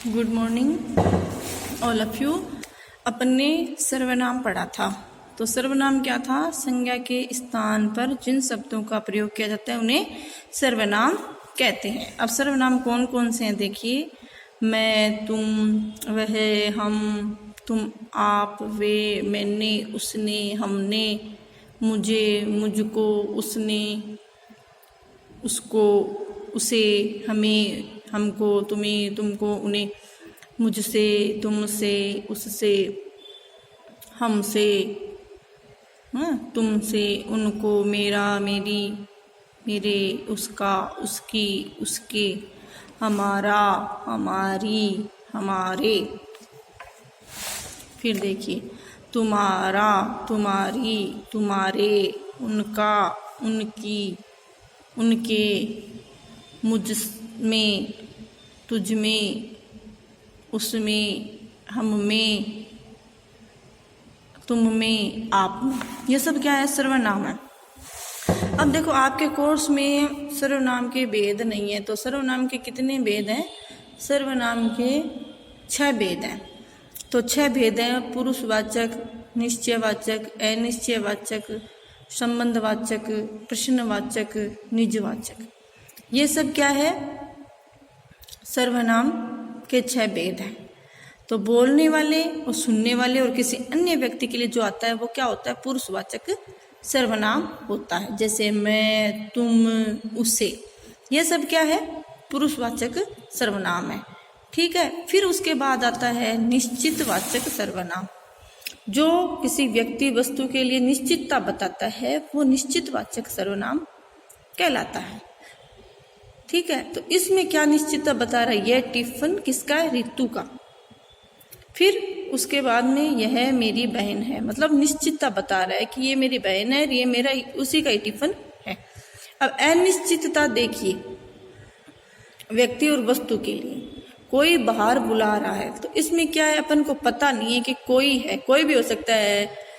Good morning all of you. अपन ने सर्वनाम पढ़ा था। तो सर्वनाम क्या था? संज्ञा के स्थान पर जिन शब्दों का प्रयोग किया जाता है उन्हें सर्वनाम कहते हैं। अब सर्वनाम कौन कौन से हैं देखिए। मैं, तुम, वह, हम, तुम, आप, वे, मैंने, उसने, हमने, मुझे, मुझको, उसने, उसको, उसे, हमें, हमको, तुम्हें, तुमको, उन्हें, मुझसे, तुमसे, उससे, हमसे, तुमसे, उनको, मेरा, मेरी, मेरे, उसका, उसकी, उसके, हमारा, हमारी, हमारे। फिर देखिए, तुम्हारा, तुम्हारी, तुम्हारे, उनका, उनकी, उनके, मुझ में, तुझ में, उसमें, हम में, तुम में, आप में। ये सब क्या है? सर्वनाम है। अब देखो, आपके कोर्स में सर्वनाम के भेद नहीं है। तो सर्वनाम के कितने भेद हैं? सर्वनाम के 6 भेद हैं। तो 6 भेद हैं: पुरुषवाचक, निश्चयवाचक, अनिश्चयवाचक, संबंधवाचक, प्रश्नवाचक, निजवाचक। ये सब क्या है? सर्वनाम के 6 भेद हैं। तो बोलने वाले और सुनने वाले और किसी अन्य व्यक्ति के लिए जो आता है वो क्या होता है? पुरुषवाचक सर्वनाम होता है। जैसे मैं, तुम, उसे, ये सब क्या है? पुरुषवाचक सर्वनाम है। ठीक है। फिर उसके बाद आता है निश्चितवाचक सर्वनाम। जो किसी व्यक्ति वस्तु के लिए निश्चितता बताता है वो निश्चितवाचक सर्वनाम कहलाता है। ठीक है। तो इसमें क्या निश्चितता बता रहा है? यह टिफिन किसका है? ऋतु का। फिर उसके बाद में यह मेरी बहन है, मतलब निश्चितता बता रहा है कि ये मेरी बहन है, ये मेरा उसी का ही टिफिन है। अब अनिश्चितता देखिए, व्यक्ति और वस्तु के लिए कोई बाहर बुला रहा है तो इसमें क्या है? अपन को पता नहीं है कि कोई है, कोई भी हो सकता है।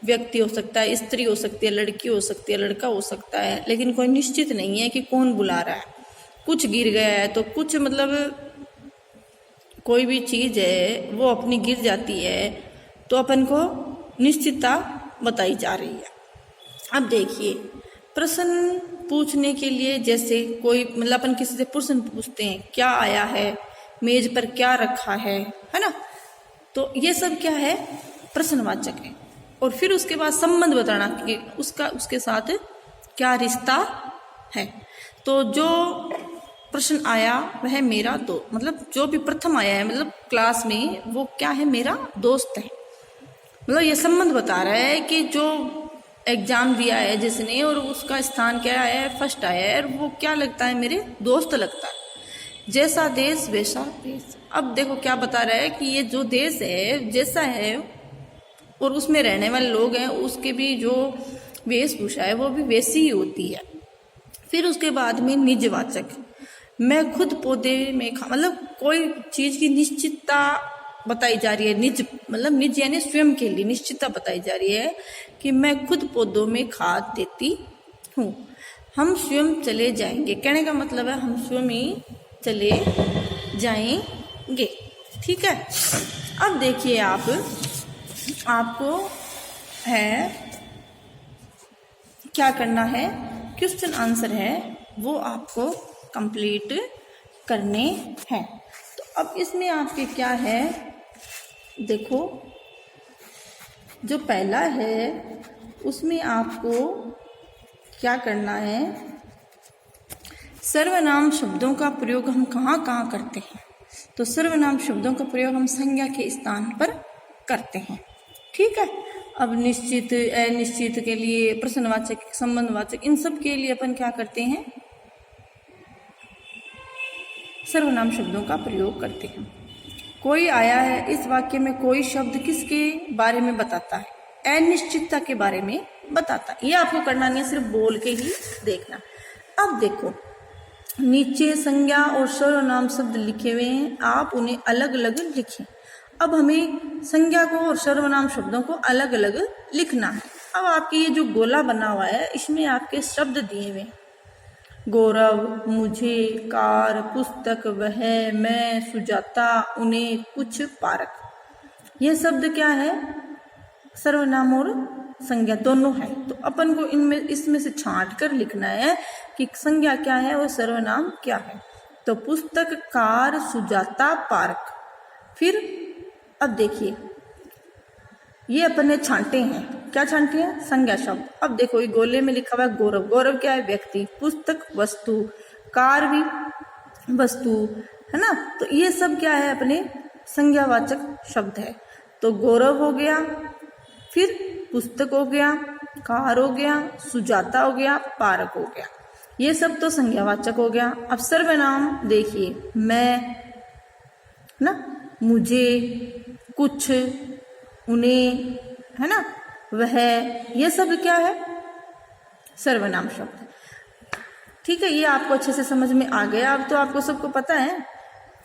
व्यक्ति हो सकता है, स्त्री हो सकती है, लड़की हो सकती है, लड़का हो सकता है, लेकिन कोई निश्चित नहीं है कि कौन बुला रहा है। कुछ गिर गया है तो कुछ, मतलब कोई भी चीज है वो अपनी गिर जाती है तो अपन को निश्चितता बताई जा रही है। अब देखिए, प्रश्न पूछने के लिए जैसे कोई, मतलब अपन किसी से प्रश्न पूछते हैं, क्या आया है, मेज पर क्या रखा है ना? तो ये सब क्या है? प्रश्नवाचक है। और फिर उसके बाद संबंध बताना कि उसके साथ क्या रिश्ता है। तो जो प्रश्न आया वह मेरा मतलब जो भी प्रथम आया है, मतलब क्लास में, वो क्या है? मेरा दोस्त है। मतलब ये संबंध बता रहा है कि जो एग्जाम दिया है जिसने और उसका स्थान क्या आया है? फर्स्ट आया है, और वो क्या लगता है? मेरे दोस्त लगता है। जैसा देश वैसा देश। अब देखो क्या बता रहा है कि ये जो देश है जैसा है और उसमें रहने वाले लोग हैं उसके भी जो वेशभूषा है वो भी वैसी ही होती है। फिर उसके बाद में निजवाचक। मैं खुद पौधे में मतलब कोई चीज की निश्चितता बताई जा रही है। निज मतलब निज यानी स्वयं के लिए निश्चितता बताई जा रही है कि मैं खुद पौधों में खाद देती हूँ। हम स्वयं चले जाएंगे, कहने का मतलब है हम स्वयं ही चले जाएंगे। ठीक है। अब देखिए, आपको है क्या करना है? क्वेश्चन आंसर है वो आपको कंप्लीट करने हैं। तो अब इसमें आपके क्या है? देखो, जो पहला है उसमें आपको क्या करना है? सर्वनाम शब्दों का प्रयोग हम कहाँ कहाँ करते हैं? तो सर्वनाम शब्दों का प्रयोग हम संज्ञा के स्थान पर करते हैं। ठीक है। अब निश्चित, अनिश्चित के लिए, प्रश्नवाचक, संबंधवाचक, इन सब के लिए अपन क्या करते हैं? सर्वनाम शब्दों का प्रयोग करते हैं। कोई आया है, इस वाक्य में कोई शब्द किसके बारे में बताता है? अनिश्चितता के बारे में बताता है। ये आपको करना नहीं है, सिर्फ बोल के ही देखना। अब देखो, नीचे संज्ञा और सर्वनाम शब्द लिखे हुए हैं, आप उन्हें अलग अलग लिखें। अब हमें संज्ञा को और सर्वनाम शब्दों को अलग अलग लिखना है। अब आपके ये जो गोला बना हुआ है इसमें आपके शब्द दिए हुए हैं। गौरव, मुझे, कार, पुस्तक, वह, मैं, सुजाता, उन्हें, कुछ, पार्क। यह शब्द क्या है? सर्वनाम और संज्ञा दोनों है। तो अपन को इसमें से छांट कर लिखना है कि संज्ञा क्या है और सर्वनाम क्या है। तो पुस्तक, कार, सुजाता, पार्क। फिर अब देखिए, ये अपन ने छांटे हैं। क्या छांटे हैं? संज्ञा शब्द। अब देखो, ये गोले में लिखा हुआ है गौरव। गौरव क्या है? व्यक्ति। पुस्तक वस्तु, कार भी वस्तु, है ना। तो ये सब क्या है? अपने संज्ञावाचक शब्द है। तो गौरव हो गया, फिर पुस्तक हो गया, कार हो गया, सुजाता हो गया, पार्क हो गया। ये सब तो संज्ञावाचक हो गया। अब सर्वनाम देखिए, मैं, ना, मुझे, कुछ, उन्हें, है ना, वह, ये सब क्या है? सर्वनाम शब्द। ठीक है, ये आपको अच्छे से समझ में आ गया। अब तो आपको सबको पता है।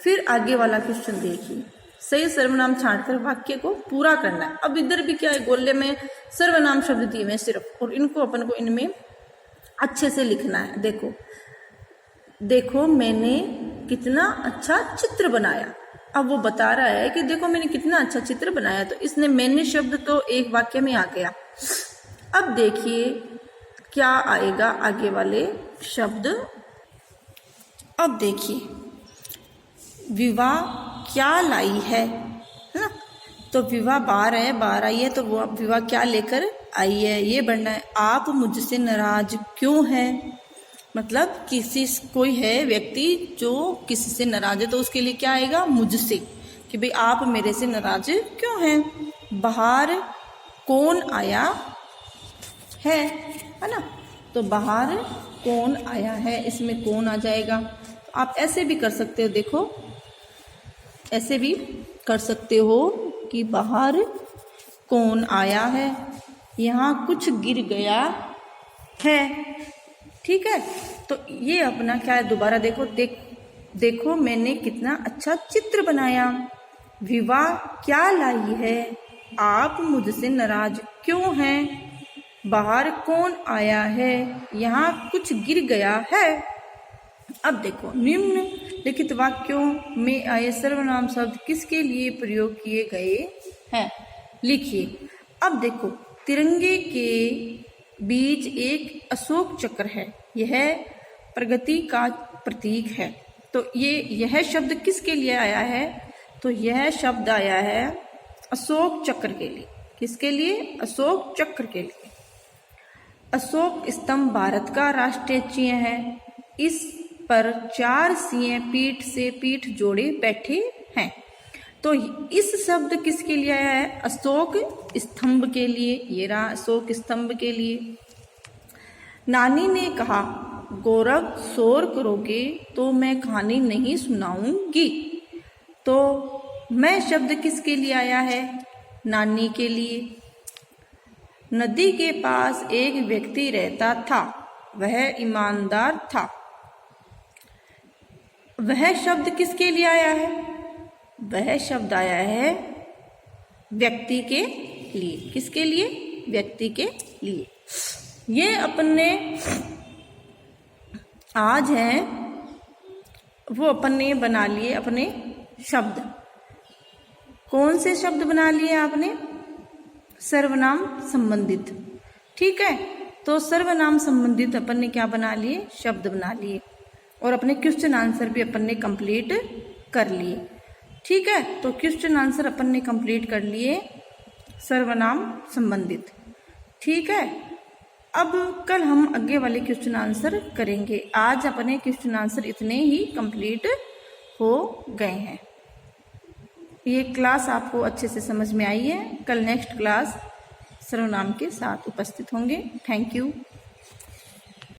फिर आगे वाला क्वेश्चन देखिए, सही सर्वनाम छांटकर वाक्य को पूरा करना है। अब इधर भी क्या है? गोले में सर्वनाम शब्द दिए हुए सिर्फ, और इनको अपन को इनमें अच्छे से लिखना है। देखो, देखो मैंने कितना अच्छा चित्र बनाया। अब वो बता रहा है कि देखो मैंने कितना अच्छा चित्र बनाया। तो इसने मैंने शब्द तो एक वाक्य में आ गया। अब देखिए क्या आएगा आगे वाले शब्द। अब देखिए, विवाह क्या लाई है ना। तो विवाह बाहर है, बाहर आई है, तो वो विवाह क्या लेकर आई है, ये बनना है। आप मुझसे नाराज क्यों है? मतलब कोई है व्यक्ति जो किसी से नाराज है, तो उसके लिए क्या आएगा? मुझसे, कि भाई आप मेरे से नाराज क्यों हैं। बाहर कौन आया है ना। तो बाहर कौन आया है, इसमें कौन आ जाएगा। तो आप ऐसे भी कर सकते हो। देखो, ऐसे भी कर सकते हो कि बाहर कौन आया है, यहाँ कुछ गिर गया है। ठीक है, तो ये अपना क्या है? दोबारा देखो, देखो मैंने कितना अच्छा चित्र बनाया। विवाह क्या लाई है, आप मुझसे नाराज क्यों हैं। बाहर कौन आया है, यहाँ कुछ गिर गया है। अब देखो, निम्नलिखित वाक्यों में आए सर्वनाम शब्द किसके लिए प्रयोग किए गए हैं, लिखिए। अब देखो, तिरंगे के बीच एक अशोक चक्र है, यह प्रगति का प्रतीक है। तो यह शब्द किसके लिए आया है? तो यह शब्द आया है अशोक चक्र के लिए। किसके लिए? अशोक चक्र के लिए। अशोक स्तंभ भारत का राष्ट्रीय चिन्ह है। इस पर 4 सिंह पीठ से पीठ जोड़े बैठे हैं। तो इस शब्द किसके लिए आया है? अशोक स्तंभ के लिए। ये रहा अशोक स्तंभ के लिए। नानी ने कहा, गौरव शोर करोगे तो मैं कहानी नहीं सुनाऊंगी। तो मैं शब्द किसके लिए आया है? नानी के लिए। नदी के पास एक व्यक्ति रहता था, वह ईमानदार था। वह शब्द किसके लिए आया है? वह शब्द आया है व्यक्ति के लिए। किसके लिए? व्यक्ति के लिए। ये अपन ने आज है वो अपन ने बना लिए अपने शब्द। कौन से शब्द बना लिए आपने? सर्वनाम संबंधित। ठीक है, तो सर्वनाम संबंधित अपन ने क्या बना लिए? शब्द बना लिए। और अपने क्वेश्चन आंसर भी अपन ने कंप्लीट कर लिए। ठीक है, तो क्वेश्चन आंसर अपन ने कंप्लीट कर लिए सर्वनाम संबंधित। ठीक है, अब कल हम आगे वाले क्वेश्चन आंसर करेंगे। आज अपने क्वेश्चन आंसर इतने ही कंप्लीट हो गए हैं। ये क्लास आपको अच्छे से समझ में आई है। कल नेक्स्ट क्लास सर्वनाम के साथ उपस्थित होंगे। Thank you.